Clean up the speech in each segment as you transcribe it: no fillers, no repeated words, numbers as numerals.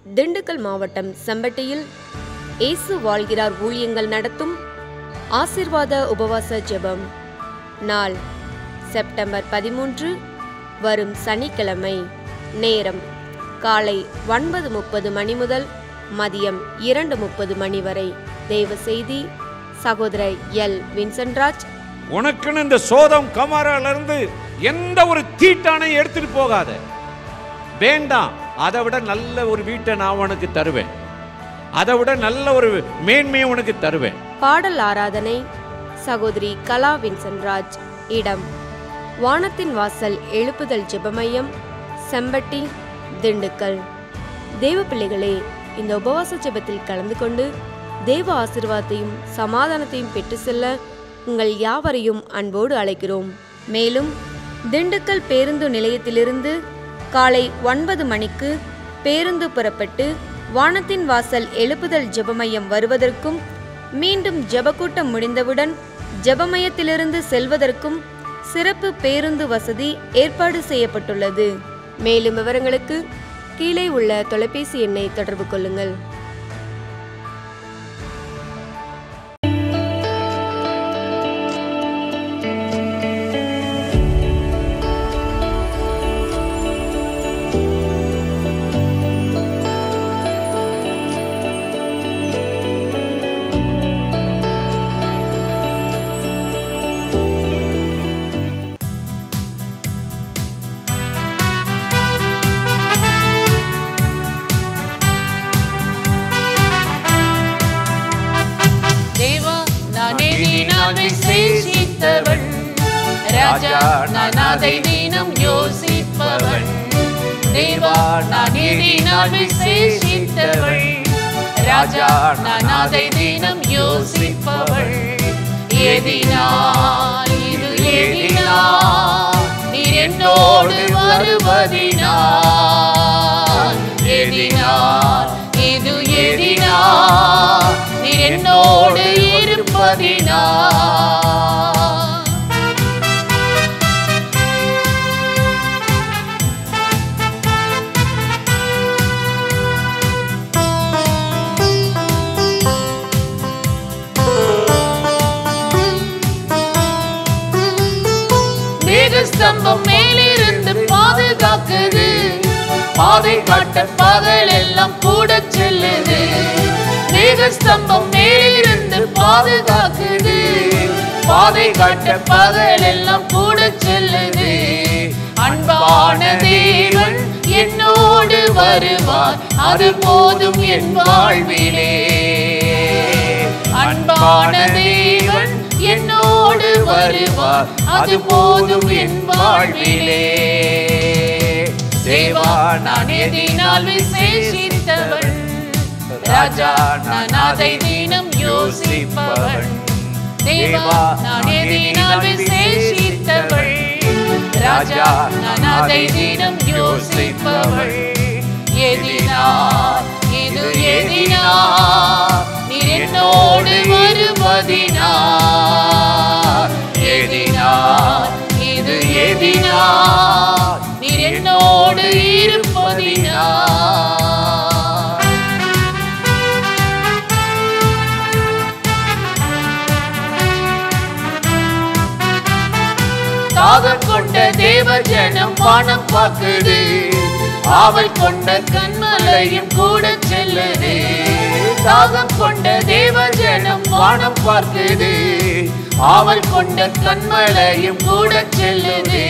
திண்டுக்கல் மாவட்டம் செம்பட்டியில் இயேசு வாழ்கிறார் ஊழியங்கள் நடத்தும் ஆசீர்வாத உபவாச ஜெபம். நாள் செப்டம்பர் 13, வரும் சனிக்கிழமை. நேரம் காலை 9:30 மணி முதல் மதியம் 2:30 மணி வரை. தேவ செய்தி சகோதரர் எல். வின்சென்ட்ராஜ். உனக்குன்னு இந்த சோதம் கமாராலிருந்து எந்த ஒரு தீட்டானை எடுத்துட்டு போகாத, வேண்டாம். அதை விட நல்ல ஒரு வீட்டை நான் உனக்கு தருவேன், அதை விட நல்ல ஒரு மேன்மையை உனக்கு தருவேன். பாடல் ஆராதனை சகோதரி கலா வின்சென்ட்ராஜ். இடம் வானத்தின் வாசல் எழுப்புதல் ஜெபமையம், செம்பட்டி, திண்டுக்கல். தேவ பிள்ளைகளே, இந்த உபவாச ஜெபத்தில் கலந்து கொண்டு தேவ ஆசீர்வாதத்தையும் சமாதானத்தையும் பெற்று செல்ல உங்கள் யாவரையும் அன்போடு அழைக்கிறோம். மேலும் திண்டுக்கல் பேருந்து நிலையத்திலிருந்து காலை 9 மணிக்கு பேருந்து புறப்பட்டு வானத்தின் வாசல் எழுப்புதல் ஜெபமையம் வருவதற்கும், மீண்டும் ஜெபக்கூட்டம் முடிந்தவுடன் ஜெபமையத்திலிருந்து செல்வதற்கும் சிறப்பு பேருந்து வசதி ஏற்பாடு செய்யப்பட்டுள்ளது. மேலும் விவரங்களுக்கு கீழே உள்ள தொலைபேசி எண்ணை தொடர்பு கொள்ளுங்கள். ராஜா, நான் அதை தினம் யோசிப்பவன். தேவா, நான் எதினால் விசேஷித்தவள். ராஜா, நான் அதை தினம் யோசிப்பவள். எதினால் இது எதினால் நீர் என்னோடு வருவதினால். எதினால் இது எதினால் நீர் என்னோடு இருப்பதினால். ஸ்தம்பம் மேலிருந்து பாதுகாக்குது, பாதை காட்ட பகல் எல்லாம் கூட செல்லுது. மேகஸ்தம்பம் மேலிருந்து பாதுகாக்குது, பாதை காட்ட பகல் எல்லாம் கூட செல்லுது. அன்பான தேவன் என்னோடு வருவார், அது போதும் என் வாழ்விலே. அன்பான தேவன் என்னோடு வருவார், அது போதும் என் வாழ்விலே. தேவா, நான் எதினால் விசேஷித்தவள். ராஜா, நான் அதை தினம் யோசிப்பவள். தேவா, நான் எதினால் விசேஷித்தவள். ராஜா, நான் அதை தினம் யோசிப்பவள். எதினால் இது எதினால் நீர் என்னோடு வருவதினால். எதினால் இது எதினால் நீர் என்னோடு இருப்பதினால். தாகம் கொண்ட தேவ ஜனம் வானம் பார்க்குது, ஆவல் கொண்ட கண்மலையும் கூட செல்லுது. தாகம் கொண்ட தேவ ஜனம் வானம் பார்க்குது, ஆவல் கொண்ட கண்மலையும் கூட செல்லுது.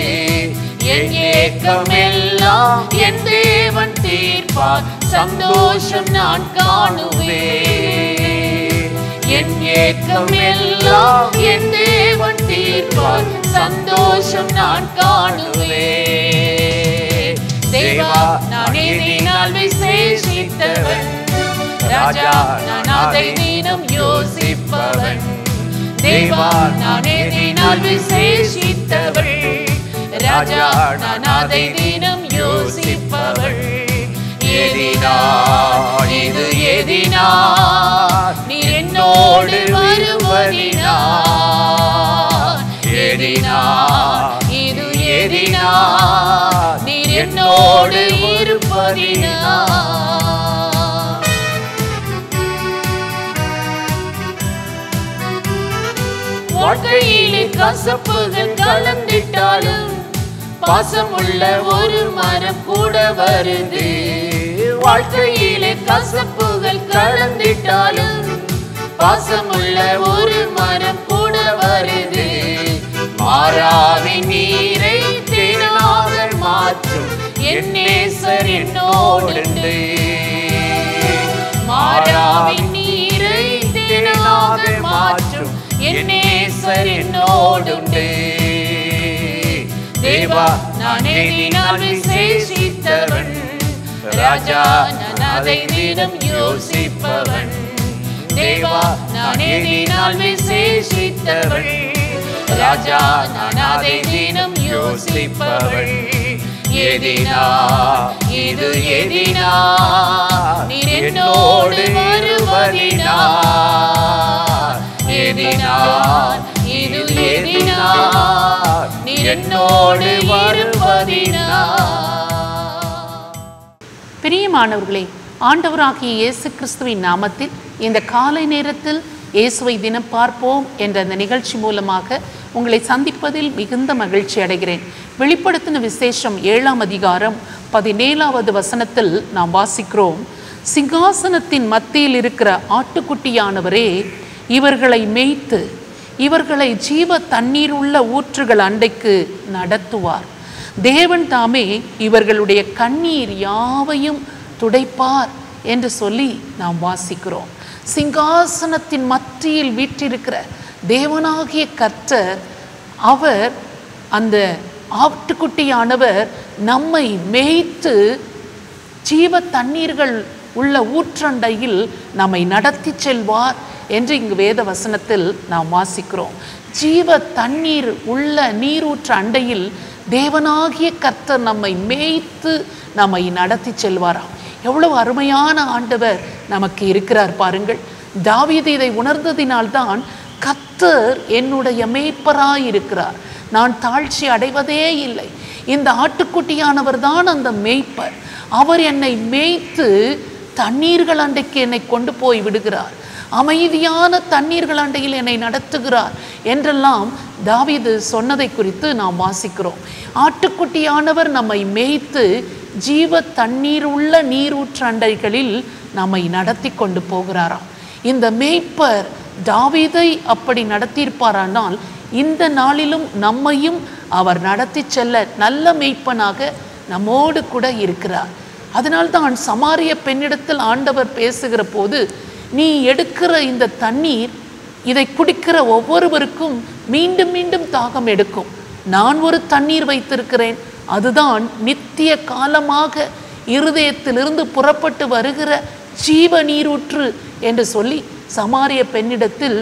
என் ஏக்கம் எல்லாம் என் தேவன் தீர்ப்பார், சந்தோஷம் நான் காணுவேன். என் ஏக்கம் எல்லாம் என் தேவன் தீர்ப்பார், சந்தோஷம் நான் காணுவேன். தேவா, நான் எதினால் விசேஷித்தவன். ராஜா, நான் அதை தினம் யோசிப்பவன். தேவா, நான் எதினால் விசேஷித்தவள். ராஜா, நான் அதை தினம் யோசிப்பவள். எதினால் இது எதினால் நீர் என்னோடு வருவதினால். எதினால் இது எதினால் நீர் என்னோடு இருப்பதினால். வாழ்க்கையிலே கசப்புகள் கலந்திட்டாலும் பாசமுள்ள ஒரு மரம் கூட வருது. வாழ்க்கையிலே கசப்புகள் கலந்திட்டாலும் பாசமுள்ள ஒரு மரம் கூட வருது. மாறாவின் நீரை தேனாக மாற்றும் என் நேசர் என்னோடுண்டு. மாறாவின் நீரை தேனாக மாற்றும் என் நேசர் என்னோடுண்டு. தேவா நான் எண்ணினால் விசேஷித்தவன், ராஜா நான் அதை தினம் யோசிப்பவன். தேவா நான் எண்ணினால் விசேஷித்தவன், ராஜா நான் அதை தினம் யோசிப்பவன். எதினா இது எதினா நீர் என்னோடு வருவதினா. எதினா இது எதினா நீர் என்னோடு வருவதினா. பிரியமானவர்களே, ஆண்டவராகிய இயேசு கிறிஸ்துவின் நாமத்தில் இந்த காலை நேரத்தில் இயேசுவை தினம் பார்ப்போம் என்ற அந்த நிகழ்ச்சி மூலமாக உங்களை சந்திப்பதில் மிகுந்த மகிழ்ச்சி அடைகிறேன். வெளிப்படுத்தின விசேஷம் 7ஆம் அதிகாரம் 17வது வசனத்தில் நாம் வாசிக்கிறோம், சிங்காசனத்தின் மத்தியில் இருக்கிற ஆட்டுக்குட்டியானவரே இவர்களை மேய்த்து இவர்களை ஜீவ தண்ணீர் உள்ள ஊற்றுகள் அண்டைக்கு நடத்துவார். தேவன் தாமே இவர்களுடைய கண்ணீர் யாவையும் துடைப்பார் என்று சொல்லி நாம் வாசிக்கிறோம். சிங்காசனத்தின் மத்தியில் வீற்றிருக்கிற தேவனாகிய கர்த்தர், அவர் அந்த ஆட்டுக்குட்டியானவர் நம்மை மேய்த்து ஜீவ தண்ணீர்கள் உள்ள ஊற்றண்டையில் நம்மை நடத்தி செல்வார் என்று இங்கு வேத வசனத்தில் நாம் வாசிக்கிறோம். ஜீவ தண்ணீர் உள்ள நீரூற்ற அண்டையில் தேவனாகிய கர்த்தர் நம்மை மேய்த்து நம்மை நடத்தி செல்வாராம். எவ்வளவு அருமையான ஆண்டவர் நமக்கு இருக்கிறார் பாருங்கள். தாவீது இதை உணர்ந்ததினால்தான் கர்த்தர் என்னுடைய மேய்ப்பராய் இருக்கிறார், நான் தாழ்ச்சி அடைவதே இல்லை. இந்த ஆட்டுக்குட்டியானவர் தான் அந்த மேய்ப்பர். அவர் என்னை மேய்த்து தண்ணீர்கள் அண்டைக்கு என்னை கொண்டு போய் விடுகிறார், அமைதியான தண்ணீர்கள் அண்டையில் என்னை நடத்துகிறார் என்றெல்லாம் தாவீது சொன்னதை குறித்து நாம் வாசிக்கிறோம். ஆட்டுக்குட்டியானவர் நம்மை மேய்த்து ஜீவ தண்ணீர் உள்ள நீரூற்ற அண்டைகளில் நம்மை நடத்தி கொண்டு போகிறாராம். இந்த மேய்ப்பர் தாவீதை அப்படி நடத்தியிருப்பாரானால் இந்த நாளிலும் நம்மையும் அவர் நடத்தி செல்ல நல்ல மேய்ப்பனாக நம்மோடு கூட இருக்கிறார். அதனால்தான் சமாரிய பெண்ணிடத்தில் ஆண்டவர் பேசுகிற போது, நீ எடுக்கிற இந்த தண்ணீர் இதை குடிக்கிற ஒவ்வொருவருக்கும் மீண்டும் மீண்டும் தாகம் எடுக்கும். நான் ஒரு தண்ணீர் வைத்திருக்கிறேன், அதுதான் நித்திய காலமாக இருதயத்திலிருந்து புறப்பட்டு வருகிற ஜீவ நீரூற்று என்று சொல்லி சமாரிய பெண்ணிடத்தில்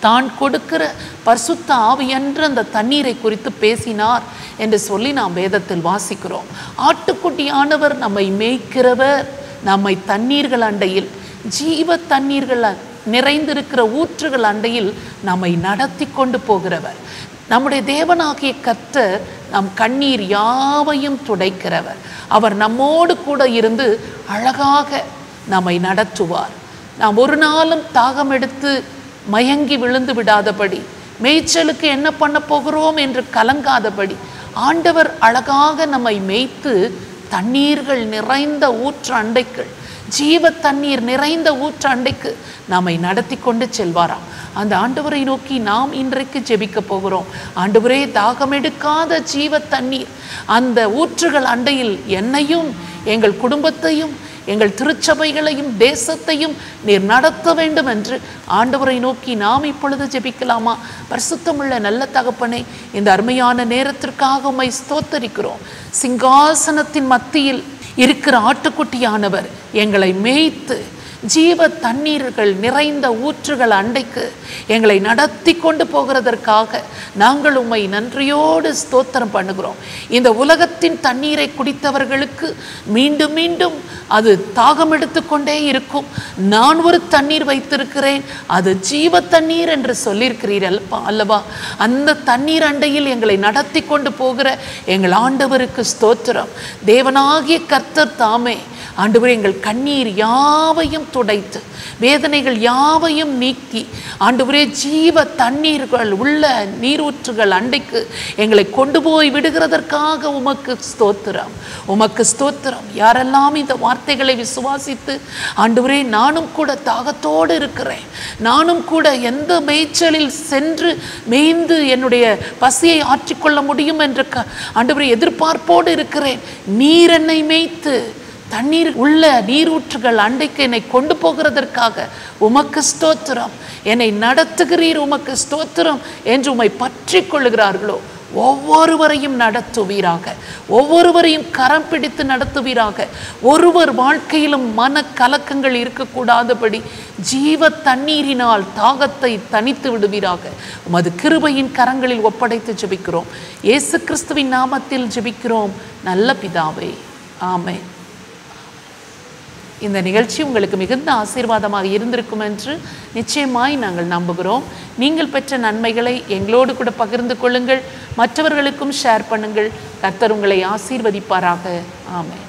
தான் கொடுக்கிற பரிசுத்த ஆவியன்ற அந்த தண்ணீரை குறித்து பேசினார் என்று சொல்லி நாம் வேதத்தில் வாசிக்கிறோம். ஆட்டுக்குட்டியானவர் நம்மை மேய்க்கிறவர், நம்மை தண்ணீர்கள் அண்டையில் ஜீவ தண்ணீர்கள் நிறைந்திருக்கிற ஊற்றுகள் அண்டையில் நம்மை நடத்தி கொண்டு போகிறவர். நம்முடைய தேவனாகிய கர்த்தர் நம் கண்ணீர் யாவையும் துடைக்கிறவர். அவர் நம்மோடு கூட இருந்து அழகாக நம்மை நடத்துவார். நாம் ஒரு நாளும் தாகம் எடுத்து மயங்கி விழுந்து விடாதபடி, மேய்ச்சலுக்கு என்ன பண்ண போகிறோம் என்று கலங்காதபடி, ஆண்டவர் அழகாக நம்மை மேய்த்து தண்ணீர்கள் நிறைந்த ஊற்று அண்டைக்கு, ஜீவ தண்ணீர் நிறைந்த ஊற்று அண்டைக்கு நம்மை நடத்தி கொண்டு செல்வாராம். அந்த ஆண்டவரை நோக்கி நாம் இன்றைக்கு ஜெபிக்க போகிறோம். ஆண்டவரே, தாகம் எடுக்காத ஜீவ தண்ணீர் அந்த ஊற்றுகள் அண்டையில் என்னையும் எங்கள் குடும்பத்தையும் எங்கள் திருச்சபைகளையும் தேசத்தையும் நீர் நடத்த வேண்டும் என்று ஆண்டவரை நோக்கி நாம் இப்பொழுது ஜெபிக்கலாமா? பரிசுத்தமுள்ள நல்ல தகப்பனே, இந்த அருமையான நேரத்திற்காக உம்மை ஸ்தோத்தரிக்கிறோம். சிங்காசனத்தின் மத்தியில் இருக்கிற ஆட்டுக்குட்டியானவர் எங்களை மேய்த்து ஜீவ தண்ணீர்கள் நிறைந்த ஊற்றுகள் அண்டைக்கு எங்களை நடத்தி கொண்டு போகிறதற்காக நாங்கள் உம்மை நன்றியோடு ஸ்தோத்திரம் பண்ணுகிறோம். இந்த உலகத்தின் தண்ணீரை குடித்தவர்களுக்கு மீண்டும் மீண்டும் அது தாகம் எடுத்து கொண்டே இருக்கும். நான் ஒரு தண்ணீர் வைத்திருக்கிறேன், அது ஜீவ தண்ணீர் என்று சொல்லியிருக்கிறீர்கள் அல்லவா? அந்த தண்ணீர் அண்டையில் எங்களை நடத்தி கொண்டு போகிற எங்கள் ஆண்டவருக்கு ஸ்தோத்திரம். தேவனாகிய கர்த்தர் தாமே ஆண்டவரே எங்கள் கண்ணீர் யாவையும் துடைத்து வேதனைகள் யாவையும் நீக்கி ஆண்டவரே ஜீவ தண்ணீர்கள் உள்ள நீரூற்றுகள் அண்டைக்கு எங்களை கொண்டு போய் விடுகிறதற்காக உமக்கு ஸ்தோத்திரம், உமக்கு ஸ்தோத்திரம். யாரெல்லாம் இந்த வார்த்தைகளை விசுவாசித்து ஆண்டவரே நானும் கூட தாகத்தோடு இருக்கிறேன், நானும் கூட எந்த மேய்ச்சலில் சென்று மேய்ந்து என்னுடைய பசியை ஆற்றிக்கொள்ள முடியும் என்ற ஆண்டவரே எதிர்பார்ப்போடு இருக்கிறேன். நீர் என்னை மேய்த்து தண்ணீர் உள்ள நீரூற்றுகள் அண்டைக்கு என்னை கொண்டு போகிறதற்காக உமக்கு ஸ்தோத்திரம், என்னை நடத்துகிறீர் உமக்கு ஸ்தோத்திரம் என்று உம்மை பற்றி கொள்ளுகிறார்களோ ஒவ்வொருவரையும் நடத்துவீராக, ஒவ்வொருவரையும் கரம் பிடித்து நடத்துவீராக. ஒருவர் வாழ்க்கையிலும் மன கலக்கங்கள் இருக்கக்கூடாதபடி ஜீவ தண்ணீரினால் தாகத்தை தணித்து விடுவீராக. உமது கிருபையின் கரங்களில் ஒப்படைத்து ஜெபிக்கிறோம். இயேசு கிறிஸ்துவின் நாமத்தில் ஜெபிக்கிறோம் நல்ல பிதாவே, ஆமென். இந்த நிகழ்ச்சி உங்களுக்கு மிகுந்த ஆசீர்வாதமாக இருந்திருக்கும் என்று நிச்சயமாய் நாங்கள் நம்புகிறோம். நீங்கள் பெற்ற நன்மைகளை எங்களோடு கூட பகிர்ந்து கொள்ளுங்கள், மற்றவர்களுக்கும் ஷேர் பண்ணுங்கள். கர்த்தர் உங்களை ஆசீர்வதிப்பாராக. ஆமென்.